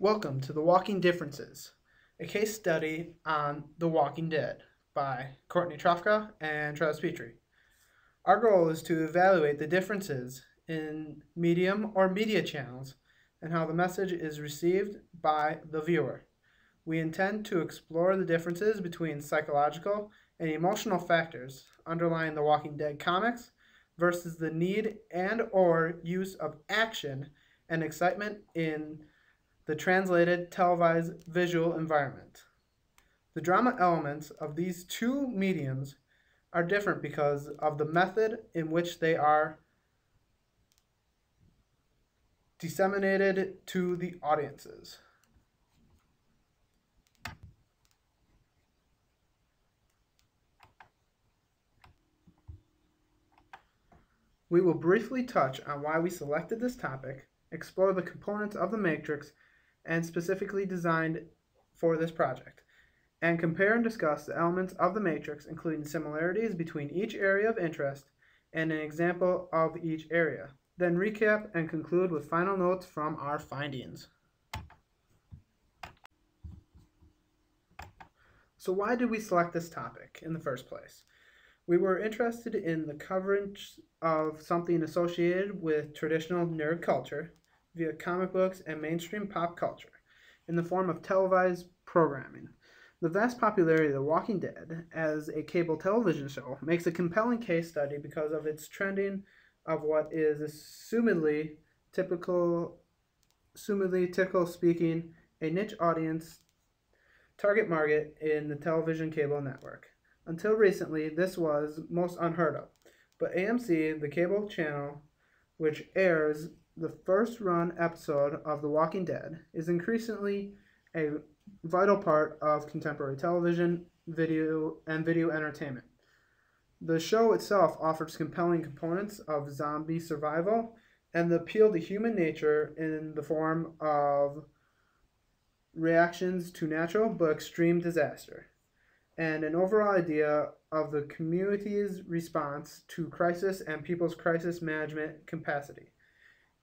Welcome to The Walking Differences, a case study on The Walking Dead by Courtney Trofka and Travis Petrie. Our goal is to evaluate the differences in medium or media channels and how the message is received by the viewer. We intend to explore the differences between psychological and emotional factors underlying The Walking Dead comics versus the need and or use of action and excitement in the translated televised visual environment. The drama elements of these two mediums are different because of the method in which they are disseminated to the audiences. We will briefly touch on why we selected this topic, explore the components of the matrix and specifically designed for this project, and compare and discuss the elements of the matrix, including similarities between each area of interest and an example of each area. Then recap and conclude with final notes from our findings. So why did we select this topic in the first place? We were interested in the coverage of something associated with traditional nerd culture via comic books and mainstream pop culture in the form of televised programming. The vast popularity of The Walking Dead as a cable television show makes a compelling case study because of its trending of what is assumedly typical speaking, a niche audience target market in the television cable network. Until recently, this was most unheard of, but AMC, the cable channel which airs the first run episode of The Walking Dead, is increasingly a vital part of contemporary television, video entertainment. The show itself offers compelling components of zombie survival and the appeal to human nature in the form of reactions to natural but extreme disaster, and an overall idea of the community's response to crisis and people's crisis management capacity.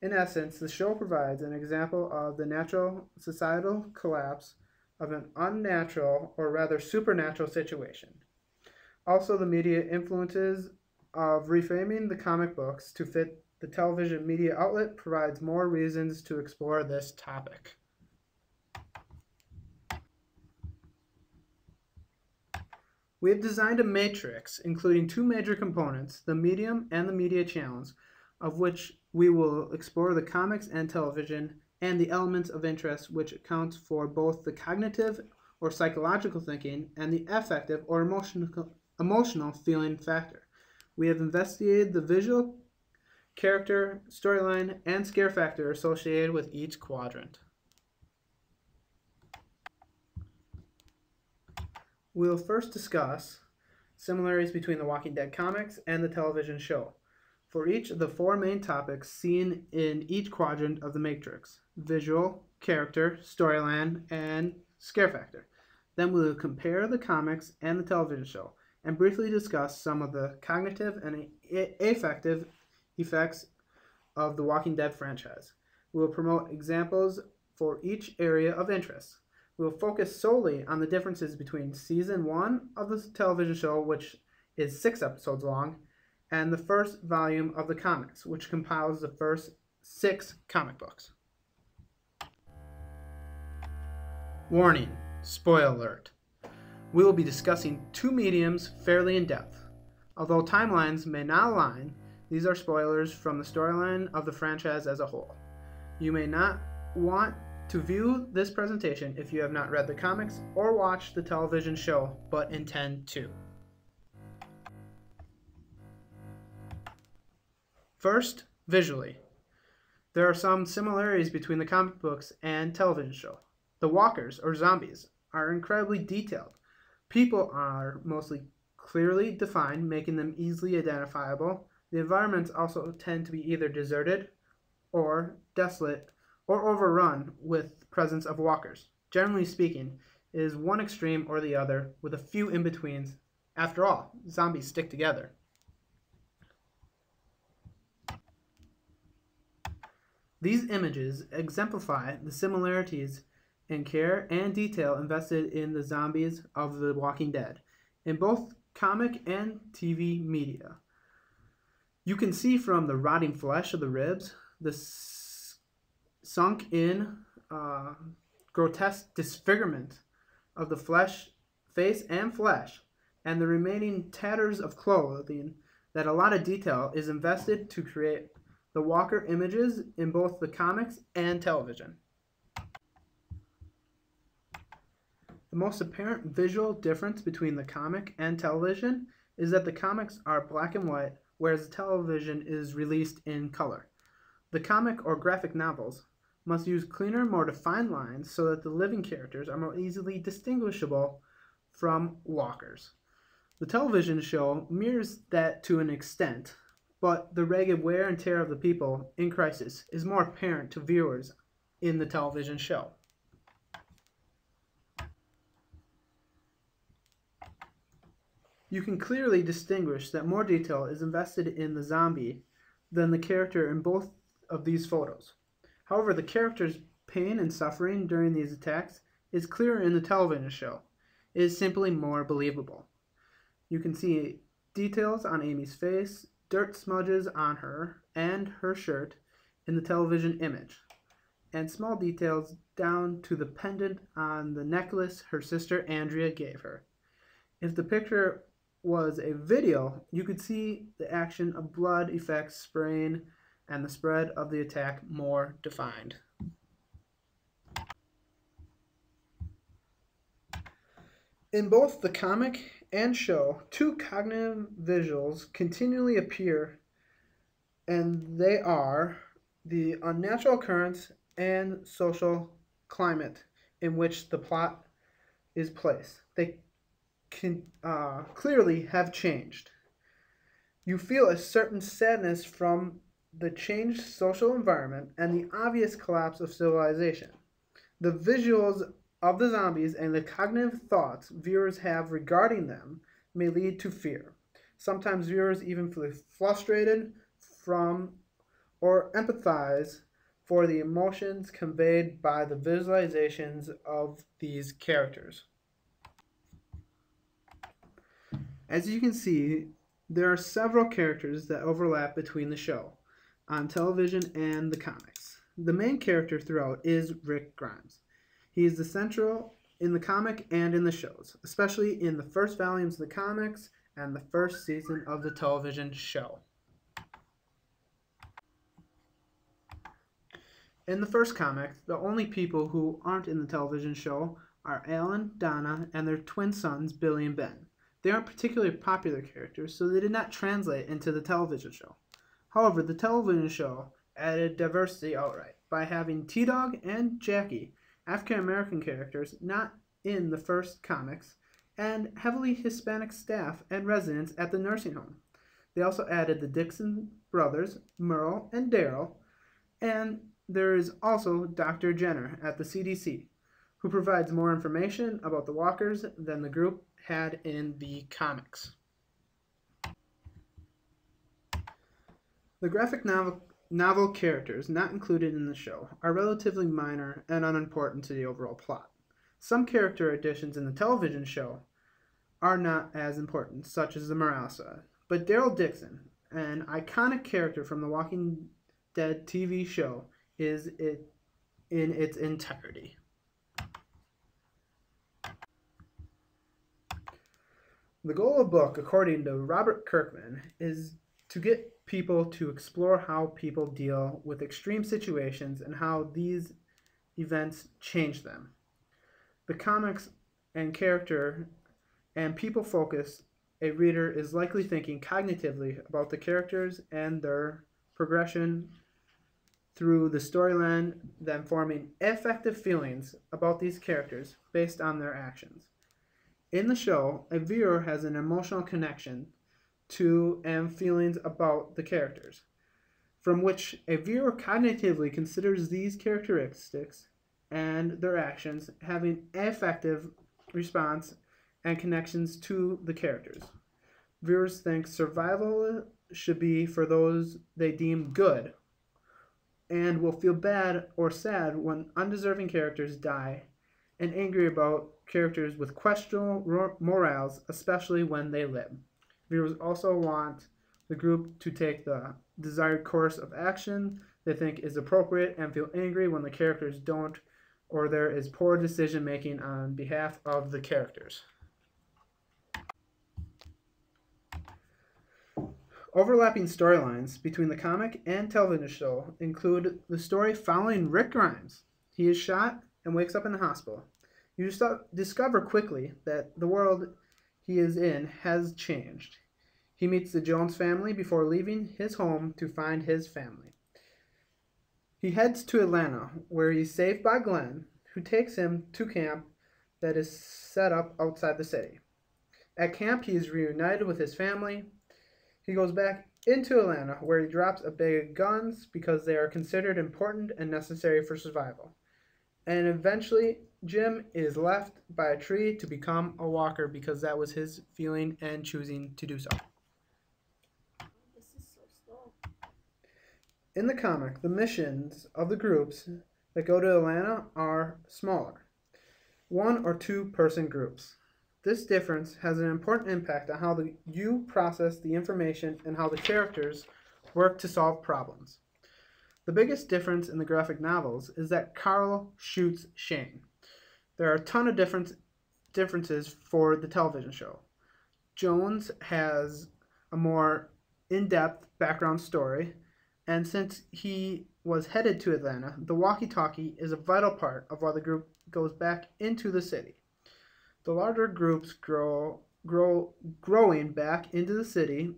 In essence, the show provides an example of the natural societal collapse of an unnatural or rather supernatural situation. Also, the media influences of reframing the comic books to fit the television media outlet provides more reasons to explore this topic. We have designed a matrix including two major components, the medium and the media channels, of which we will explore the comics and television and the elements of interest which accounts for both the cognitive or psychological thinking and the affective or emotional feeling factor. We have investigated the visual, character, storyline, and scare factor associated with each quadrant. We will first discuss similarities between the Walking Dead comics and the television show for each of the four main topics seen in each quadrant of the matrix: visual, character, storyline, and scare factor. Then we will compare the comics and the television show and briefly discuss some of the cognitive and affective effects of the Walking Dead franchise. We will promote examples for each area of interest. We will focus solely on the differences between season 1 of the television show, which is 6 episodes long, and the first volume of the comics, which compiles the first 6 comic books. Warning, spoiler alert. We will be discussing two mediums fairly in depth. Although timelines may not align, these are spoilers from the storyline of the franchise as a whole. You may not want to view this presentation if you have not read the comics or watched the television show, but intend to. First, visually. There are some similarities between the comic books and television show. The walkers, or zombies, are incredibly detailed. People are mostly clearly defined, making them easily identifiable. The environments also tend to be either deserted or desolate or overrun with the presence of walkers. Generally speaking, it is one extreme or the other, with a few in-betweens. After all, zombies stick together. These images exemplify the similarities in care and detail invested in the zombies of The Walking Dead, in both comic and TV media. You can see from the rotting flesh of the ribs, the sunk in grotesque disfigurement of the face and flesh, and the remaining tatters of clothing, that a lot of detail is invested to create the Walker images in both the comics and television. The most apparent visual difference between the comic and television is that the comics are black and white, whereas the television is released in color. The comic or graphic novels must use cleaner, more defined lines so that the living characters are more easily distinguishable from walkers. The television show mirrors that to an extent, but the ragged wear and tear of the people in crisis is more apparent to viewers in the television show. You can clearly distinguish that more detail is invested in the zombie than the character in both of these photos. However, the character's pain and suffering during these attacks is clearer in the television show. It is simply more believable. You can see details on Amy's face, dirt smudges on her and her shirt in the television image, and small details down to the pendant on the necklace her sister Andrea gave her. If the picture was a video, you could see the action of blood effects spraying and the spread of the attack more defined. In both the comic and show, two cognitive visuals continually appear, and they are the unnatural occurrence and social climate in which the plot is placed. They can clearly have changed. You feel a certain sadness from the changed social environment and the obvious collapse of civilization. The visuals of the zombies and the cognitive thoughts viewers have regarding them may lead to fear. Sometimes viewers even feel frustrated from or empathize for the emotions conveyed by the visualizations of these characters. As you can see, there are several characters that overlap between the show on television and the comics. The main character throughout is Rick Grimes. He is the central in the comic and in the shows, especially in the first volumes of the comics and the first season of the television show. In the first comic, the only people who aren't in the television show are Alan, Donna, and their twin sons, Billy and Ben. They aren't particularly popular characters, so they did not translate into the television show. However, the television show added diversity outright by having T-Dog and Jackie, African-American characters not in the first comics, and heavily Hispanic staff and residents at the nursing home. They also added the Dixon brothers, Merle and Daryl, and there is also Dr. Jenner at the CDC, who provides more information about the walkers than the group had in the comics. The graphic novel characters not included in the show are relatively minor and unimportant to the overall plot. Some character additions in the television show are not as important, such as the Moralesa, but Daryl Dixon, an iconic character from the Walking Dead TV show, is it in its entirety. The goal of the book, according to Robert Kirkman, is to get people to explore how people deal with extreme situations and how these events change them. The comics and character and people focus, a reader is likely thinking cognitively about the characters and their progression through the storyline, then forming affective feelings about these characters based on their actions. In the show, a viewer has an emotional connection to and feelings about the characters, from which a viewer cognitively considers these characteristics and their actions having affective response and connections to the characters. Viewers think survival should be for those they deem good, and will feel bad or sad when undeserving characters die, and angry about characters with questionable morals, especially when they live. Viewers also want the group to take the desired course of action they think is appropriate and feel angry when the characters don't or there is poor decision making on behalf of the characters. Overlapping storylines between the comic and television show include the story following Rick Grimes. He is shot and wakes up in the hospital. You discover quickly that the world he is in has changed. He meets the Jones family before leaving his home to find his family. He heads to Atlanta, where he's saved by Glenn, who takes him to camp that is set up outside the city. At camp, he is reunited with his family. He goes back into Atlanta, where he drops a bag of guns because they are considered important and necessary for survival. And eventually, Jim is left by a tree to become a walker because that was his feeling and choosing to do so. This is so slow. In the comic, the missions of the groups that go to Atlanta are smaller, 1 or 2 person groups. This difference has an important impact on how you process the information and how the characters work to solve problems. The biggest difference in the graphic novels is that Carl shoots Shane. There are a ton of differences for the television show. Jones has a more in-depth background story, and since he was headed to Atlanta, the walkie-talkie is a vital part of why the group goes back into the city. The larger groups growing back into the city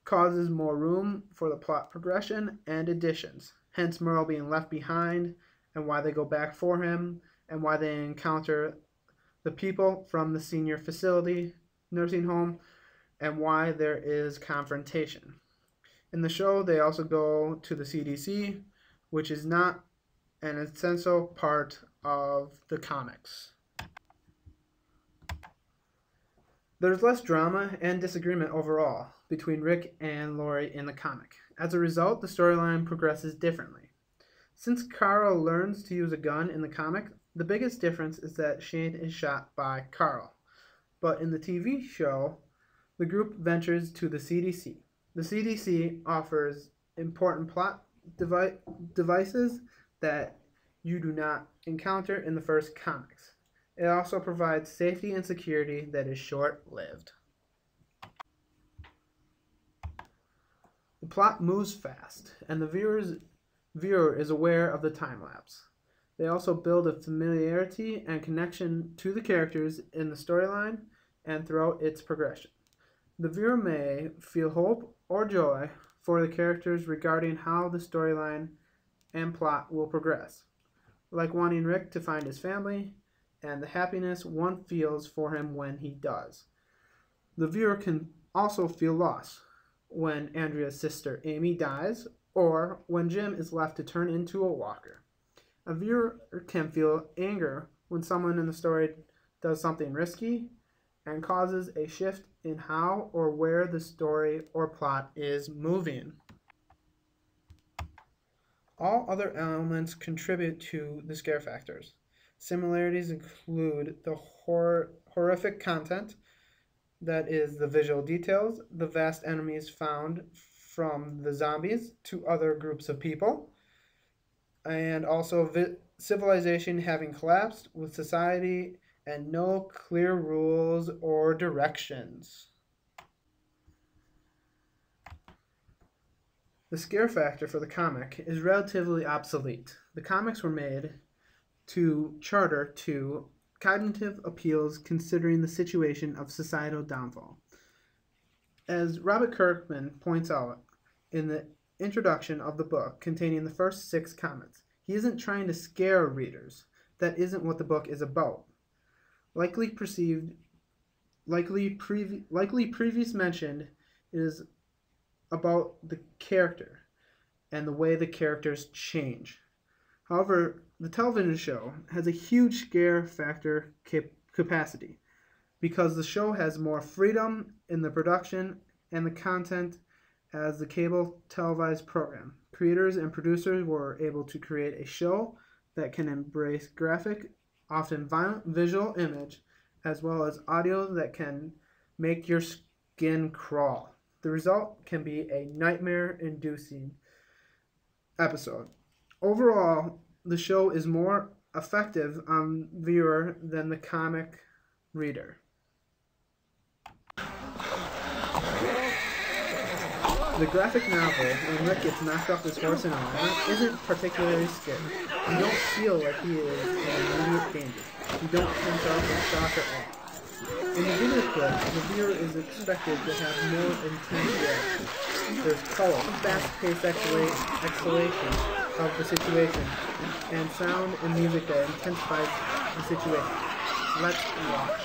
causes more room for the plot progression and additions, hence Merle being left behind and why they go back for him and why they encounter the people from the senior facility nursing home and why there is confrontation. In the show, they also go to the CDC, which is not an essential part of the comics. There's less drama and disagreement overall between Rick and Lori in the comic. As a result, the storyline progresses differently. Since Carl learns to use a gun in the comic, the biggest difference is that Shane is shot by Carl. But in the TV show, the group ventures to the CDC. The CDC offers important plot devices that you do not encounter in the first comics. It also provides safety and security that is short-lived. The plot moves fast, and the viewer is aware of the time lapse. They also build a familiarity and connection to the characters in the storyline and throughout its progression. The viewer may feel hope or joy for the characters regarding how the storyline and plot will progress, like wanting Rick to find his family and the happiness one feels for him when he does. The viewer can also feel loss when Andrea's sister Amy dies or when Jim is left to turn into a walker. A viewer can feel anger when someone in the story does something risky and causes a shift in how or where the story or plot is moving. All other elements contribute to the scare factors. Similarities include the horrific content, that is, the visual details, the vast enemies found from the zombies to other groups of people, and also civilization having collapsed with society and no clear rules or directions. The scare factor for the comic is relatively obsolete. The comics were made to charter to cognitive appeals considering the situation of societal downfall. As Robert Kirkman points out in the introduction of the book containing the first 6 comics, he isn't trying to scare readers. That isn't what the book is about. Likely previous mentioned is about the character and the way the characters change. However, the television show has a huge scare factor capacity because the show has more freedom in the production and the content as the cable televised program. Creators and producers were able to create a show that can embrace graphic, often violent visual image, as well as audio that can make your skin crawl. The result can be a nightmare-inducing episode. Overall, the show is more effective on viewer than the comic reader. The graphic novel, when Rick gets knocked off his horse and all, isn't particularly scary. You don't feel like he is in immediate danger. You don't tense up or shock at all. In the video clip, the viewer is expected to have more intense reaction. There's color, fast-paced escalation of the situation, and sound and music that intensifies the situation. Let's watch.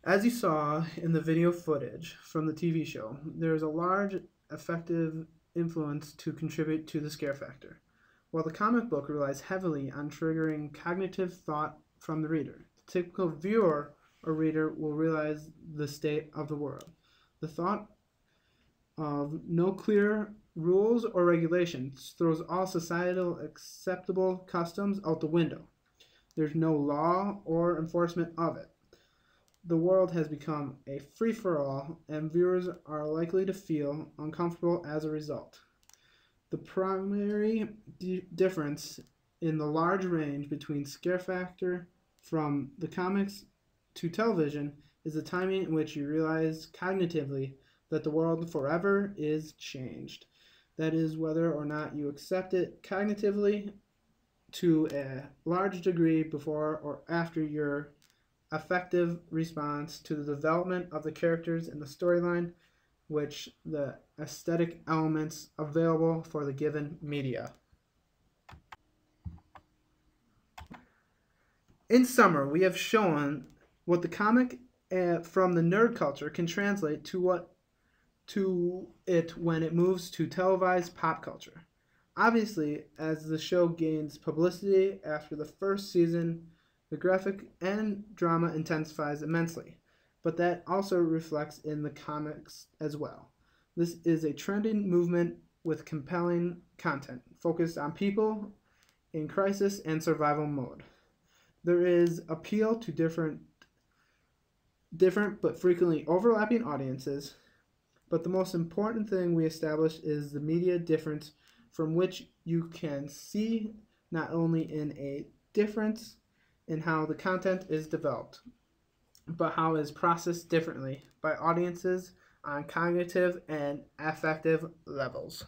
As you saw in the video footage from the TV show, there is a large effective influence to contribute to the scare factor, while the comic book relies heavily on triggering cognitive thought from the reader. The typical viewer or reader will realize the state of the world. The thought of no clear rules or regulations throws all societal acceptable customs out the window. There's no law or enforcement of it. The world has become a free-for-all, and viewers are likely to feel uncomfortable as a result. The primary difference in the large range between scare factor from the comics to television is the timing in which you realize cognitively that the world forever is changed. That is, whether or not you accept it cognitively to a large degree before or after your effective response to the development of the characters in the storyline, which the aesthetic elements available for the given media. In summary, we have shown what the comic from the nerd culture can translate to it when it moves to televised pop culture. Obviously, as the show gains publicity after the first season, the graphic and drama intensifies immensely, but that also reflects in the comics as well. This is a trending movement with compelling content focused on people in crisis and survival mode. There is appeal to different but frequently overlapping audiences, but the most important thing we establish is the media difference, from which you can see not only in a difference in how the content is developed, but how it is processed differently by audiences on cognitive and affective levels.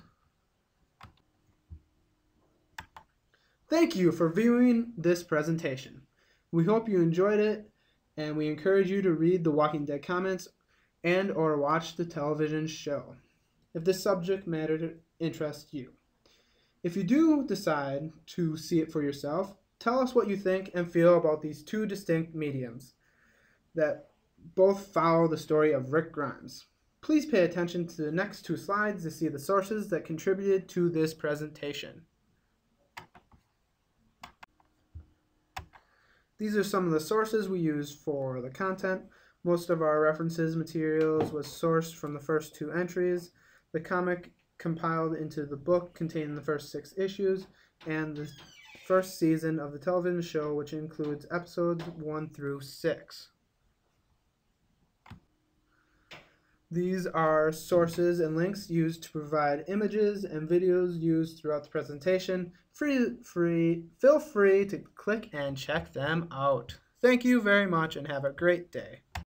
Thank you for viewing this presentation. We hope you enjoyed it, and we encourage you to read the Walking Dead comics and or watch the television show if this subject matter interests you. If you do decide to see it for yourself, tell us what you think and feel about these two distinct mediums that both follow the story of Rick Grimes. Please pay attention to the next two slides to see the sources that contributed to this presentation. These are some of the sources we used for the content. Most of our references materials was sourced from the first two entries. The comic compiled into the book containing the first 6 issues, and the first season of the television show, which includes episodes 1 through 6. These are sources and links used to provide images and videos used throughout the presentation. Feel free to click and check them out. Thank you very much and have a great day.